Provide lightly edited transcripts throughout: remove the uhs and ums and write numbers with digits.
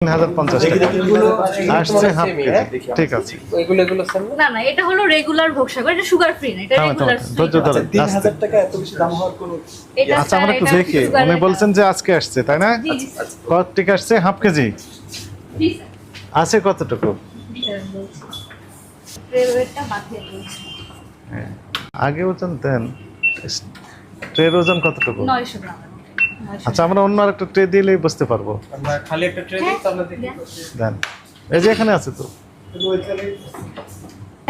3050 টাকা আসছে half KG. ঠিক আছে, না না, এটা হলো রেগুলার ভোগসাগর, এটা সুগার ফ্রি না, এটা রেগুলার। ধৈর্য ধরে 3000 টাকা এত বেশি দাম হওয়ার কোনো এটা আচ্ছা আমরা একটু দেখি। উনি বলছেন যে আজকে আসছে, তাই না? কত টাকা আসছে? হাফ কেজি আছে কতটুকু? হ্যাঁ, আগে ওজন দেন। ট্রের ওজন কতটুকু? 900 গ্রাম। আচ্ছা আমরা অন্য আরেকটা ট্রে দিলেই বুঝতে পারবো। আমরা খালি একটা ট্রে দিই তাহলে দেখি দেন, এই যে এখানে আছে তো।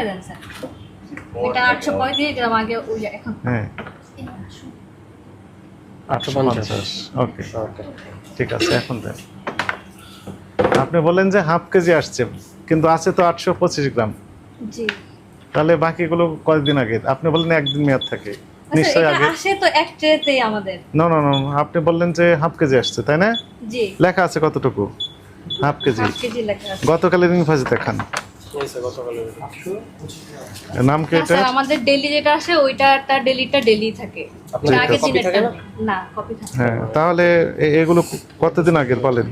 দেন স্যার, এটা 835 গ্রাম আগে ওই এখন। হ্যাঁ 850। ওকে ঠিক আছে, এখন দেন। আপনি বলেন যে হাফ কেজি আসছে, কিন্তু আছে তো 825 গ্রাম। জি, তাহলে বাকিগুলো কয়েকদিন আগে। আপনি বললেন একদিন মেয়াদ থাকে, নিশ্চয়ই এটা আগে। আসে তো এক ট্রেতেই আমাদের। না না না, আপনি বললেন যে হাফ কেজি আসছে, তাই না? জি, লেখা আছে কতটুকু? Half KG. হাফ কেজি লেখা আছে। গতকালের ইনভয়েস দেখান। নাম কি না এটা? স্যার, আমাদের ডেইলি যেটা আসে ওইটা ডেলিটা ডেইলি থাকে। আপনার আগে কপি দিনের থাকে না? না, কপি থাকে। হ্যাঁ, তাহলে এগুলো কতদিন আগের বলেন?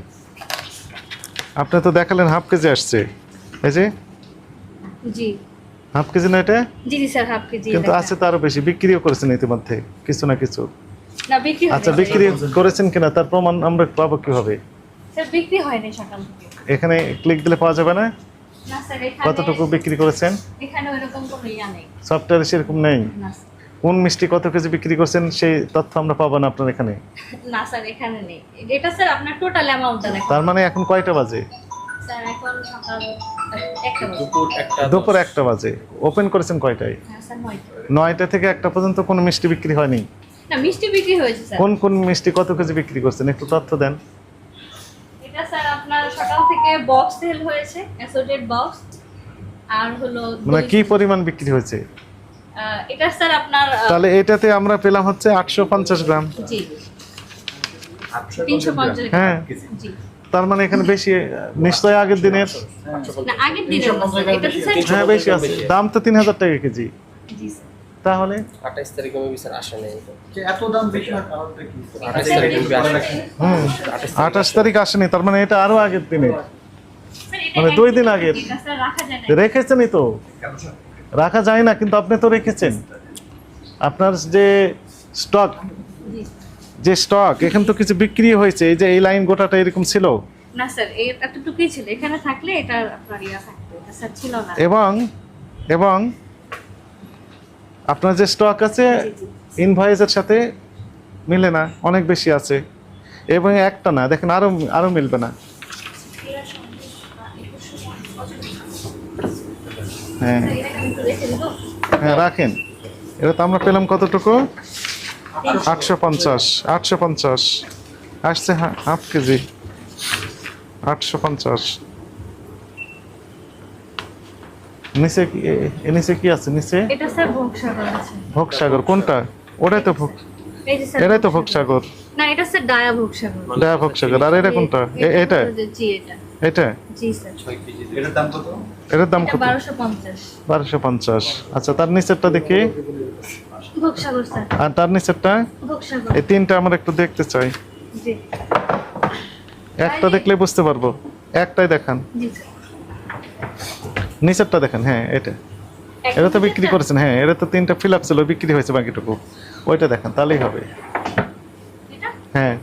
আপনি তো দেখালেন হাফ কেজি আসছে, এই যে জি হাফ কেজি না এটা? জি জি স্যার, হাফ কেজি কিন্তু লেখা। আছে তো আরো বেশি, বিক্রিও করেছেন ইতিমধ্যে কিছু না কিছু। না, বিক্রি হয় আচ্ছা, নাই। বিক্রি করেছেন কিনা তার প্রমাণ আমরা পাবো কিভাবে? স্যার বিক্রি হয় নাই সকাল থেকে। এখানে ক্লিক দিলে পাওয়া যাবে না? না স্যার, এখানে কতটুকু বিক্রি করেছেন? এখানে ওইরকম কোনো ইয়া নেই। সফটওয়্যারে সেরকম নেই। না কোন মিষ্টি কত কেজি বিক্রি করছেন সেই তথ্য আমরা পাবো না আপনার এখানে। না স্যার, এখানে নেই। এটা স্যার আপনার টোটাল অ্যামাউন্টটা লেখা। তার মানে এখন কয়টা বাজে? স্যার এখন সকাল 1টা বাজে। দুপুর 1টা বাজে। ওপেন করেছেন কয়টায়? হ্যাঁ স্যার, 9টা। 9টা থেকে 1টা পর্যন্ত কোনো মিষ্টি বিক্রি হয়নি। না, মিষ্টি বিক্রি হয়েছে স্যার। কোন কোন মিষ্টি কত কেজি বিক্রি করছেন একটু তথ্য দেন। এটা স্যার আপনার সকাল থেকে বক্স সেল হয়েছে, অ্যাসোর্টেড বক্স। আর হলো মানে কি পরিমাণ বিক্রি হয়েছে? এটা স্যার আপনার তাহলে এটাতে আমরা পেলাম হচ্ছে 850 গ্রাম। জি 350 হ্যাঁ, জি। তার মানে এখানে বেশি, নিশ্চয়ই আগের দিনের। না, আগের দিনের না স্যার, এটা তো স্যার হ্যাঁ বেশি আছে, দাম তো 3000 টাকা কেজি। জি স্যার। তাহলে 28 তারিখে আমি স্যার আসে নাই এত দাম বেশি হওয়ার কারণটা কি? 28 তারিখে আমি আসে নাই। 28 তারিখ আসেনি, তার মানে এটা আরো আগের দিনের, স্যার, এটা মানে 2 দিন আগের। এটা স্যার রাখা যায় না। রেখেছেনই তো, রাখা যায় না, কিন্তু আপনি তো রেখেছেন। আপনার যে স্টক, জি। যে স্টক এখানে তো কিছু বিক্রি হয়েছে। এই যে এই লাইন গোটাটা এরকম ছিল, না স্যার, এই এতটুকুই ছিল। এখানে থাকলে এটা আপনার ইয়া থাকতো, এটা স্যার ছিল না। এবং আপনার যে স্টক আছে ইনভয়েসের সাথে মিলে না, অনেক বেশি আছে। এবং একটা না, দেখেন আরো আরো মিলবে না। হ্যাঁ হ্যাঁ, রাখেন। এটা তো আমরা পেলাম কতটুকু? 850 আসছে হাফ কেজি। 850 নিচে কি, নিচে কি আছে নিচে? এটা স্যার ভোগসাগর আছে। ভোগসাগর কোনটা? ওটাই তো ভোগ, এই যে স্যার, এটাই তো ভোগসাগর। না এটা স্যার ডায়া ভোগসাগর। ডায়া ভোগসাগর। আর এটা কোনটা? এটা জি এটা। এটা জি স্যার। এটার দাম কত? এটার দাম এটা কত? 1250। 1250। আচ্ছা, তার নিচেরটা দেখি। ভোগসাগর স্যার। আর তার নিচেরটা? ভোগসাগর। এই তিনটা আমরা একটু দেখতে চাই। জি একটা দেখলে বুঝতে পারবো। একটাই দেখান, জি স্যার। নিচেরটা দেখেন। হ্যাঁ এটা, এটা তো বিক্রি করেছেন। হ্যাঁ, এটা তো 3টা ফিল আপ ছিল, বিক্রি হয়েছে বাকিটুকু। ওইটা দেখেন, তাহলেই হবে। এটা হ্যাঁ,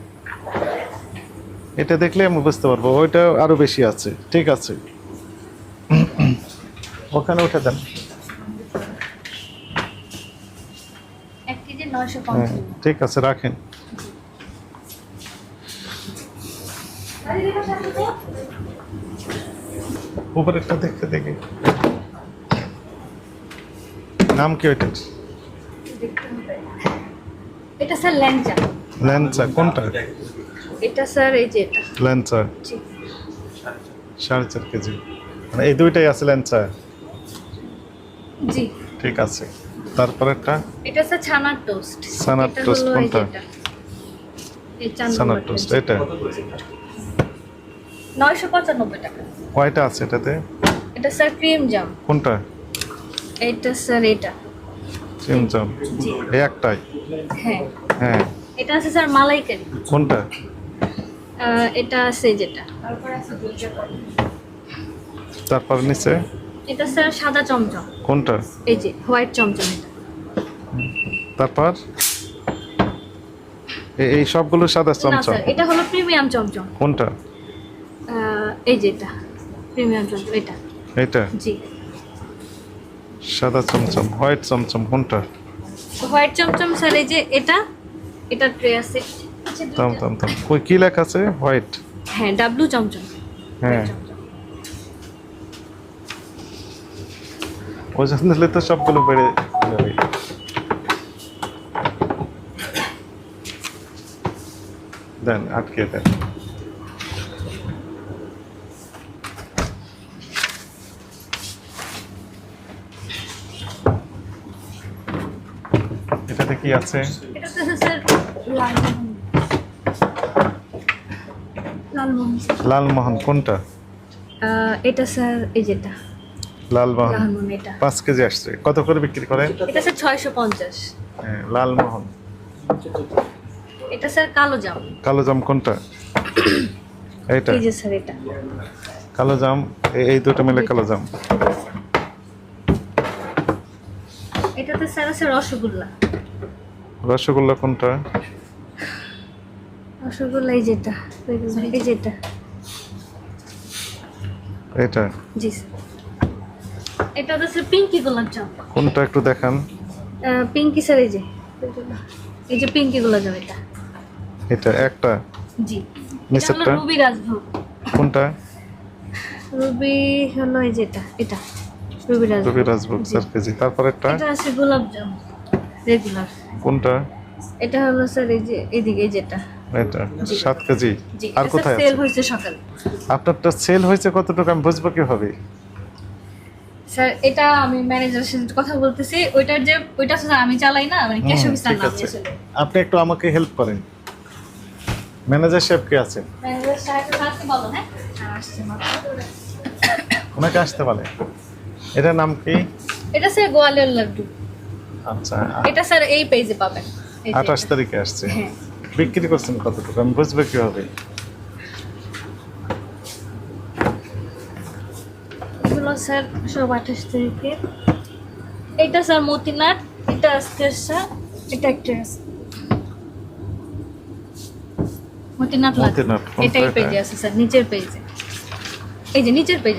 এটা দেখলে আমি বুঝতে পারবো। ওইটা আরো বেশি আছে। ঠিক আছে, ওখানে উঠে দেন। 1 কেজি হ্যাঁ 950। ঠিক আছে, রাখেন। উপরেরটা দেখে দেখি। নাম কি ওইটার? এটা স্যার ল্যাংচা। ল্যান্সা কোনটা? এটা স্যার এই যে এটা। ল্যান্সা জি 4.5 কেজি। মানে এই দুইটাই আছে ল্যান্সা। জি। ঠিক আছে, তারপরেরটা? এটা স্যার ছানার টোস্ট। ছানার এটা টোস্ট হলো এই কোনটা? যেটা। এই চান্দুর ছানার টোস্ট এটা 995 টাকা। কয়টা আছে এটাতে? এটা স্যার ক্রিম জাম। কোনটা? এটা স্যার এটা। চিমচাম। জি এই একটাই? হ্যাঁ। হ্যাঁ। এটা আছে স্যার মালাইকারি। কোনটা? এটা আছে যেটা তারপর নিচে এটা স্যার সাদা চমচম, কোনটা? এই যে হোয়াইট চমচম এটা। তারপর এই সবগুলো সাদা না চমচম। স্যার, এটা হলো প্রিমিয়াম চমচম। কোনটা? এই যে এটা প্রিমিয়াম চমচম এটা। এইটা জি, সাদা চমচম। হোয়াইট চমচম কোনটা? হোয়াইট চমচম স্যার এই যে এটা, এটা ট্রে আছে। আচ্ছা, থাম থাম থাম, কই কি লেখা আছে? হোয়াইট। হ্যাঁ, ডাব্লু চমচম। হ্যাঁ, white চমচম। ওজন দিলে তো সবগুলো বেড়ে যাবে। দেন, আটকে দেন। এটাতে কি আছে? এটাতে আছে স্যার লালমোহন। লালমোহন স্যার। লালমোহন কোনটা? এটা স্যার এই যেটা লালমোহন লালমোহন এটা। 5 কেজি আসছে। কত করে বিক্রি করেন? এটা স্যার 650। হ্যাঁ, লালমোহন। এটা স্যার কালো জাম। কালো জাম কোনটা? এইটা এই যে স্যার এটা। কালো জাম। এই দুটো মিলে কালো জাম। এটাতে স্যার আছে রসগোল্লা। রসগোল্লা কোনটা? রসগোল্লা এই যেটা, এই যেটা। এটা জি স্যার। এটাতে স্যার পিঙ্কি গোলাপ জাম। কোনটা একটু দেখান। পিঙ্কি স্যার এই যে, এই যে পিঙ্কি গোলাপ জাম এটা। এটা একটা। জি, এটা নিচেরটা? হলো রুবি রাজভোগ। কোনটা? রুবি হলো এই যেটা, এটা রুবি রাজভোগ। রবি রাজভোগ জি। 4 কেজি। তারপর একটা এটা আছে গোলাপ জাম রেগুলার। কোনটা? এটা হলো স্যার এই যে এইদিকে এই যেটা। এটা জি। 7 কেজি। জি, আর এটা কোথায় সেল আছে? হয়েছে সকালে। আপনারটা সেল হয়েছে কতটুকু আমি বুঝবো কিভাবে? স্যার এটা আমি ম্যানেজারের সাথে কথা বলতেছি, ওইটা স্যার আমি চালাই না, মানে ক্যাশ অফিসার ঠিক না আছে। আসলে। আপনি একটু আমাকে হেল্প করেন। ম্যানেজার সাহেব কে আছে? ম্যানেজার সাহেবকে আসতে বলো, হ্যাঁ আসছে মাত্র। ওনাকে আসতে বলে। এটার নাম কি? এটা স্যার গোয়ালিয়র লাড্ডু। আচ্ছা, এটা স্যার এই পেজে পাবেন। এই যে 28 এটা। তারিখে আসছে। হ্যাঁ। বিক্রি করছেন কতটুকু আমি বুঝবো কিভাবে? এগুলো স্যার সব 28 তারিখে। এটা স্যার মতিনাট, এটা আজকে স্যার, এটা একটা আছে মতিনাট লাড্ডু। মতিনাট, কোনটা এটাই এটা? পেজে আছে স্যার, নিচের পেজে। এই যে নিচের পেজে।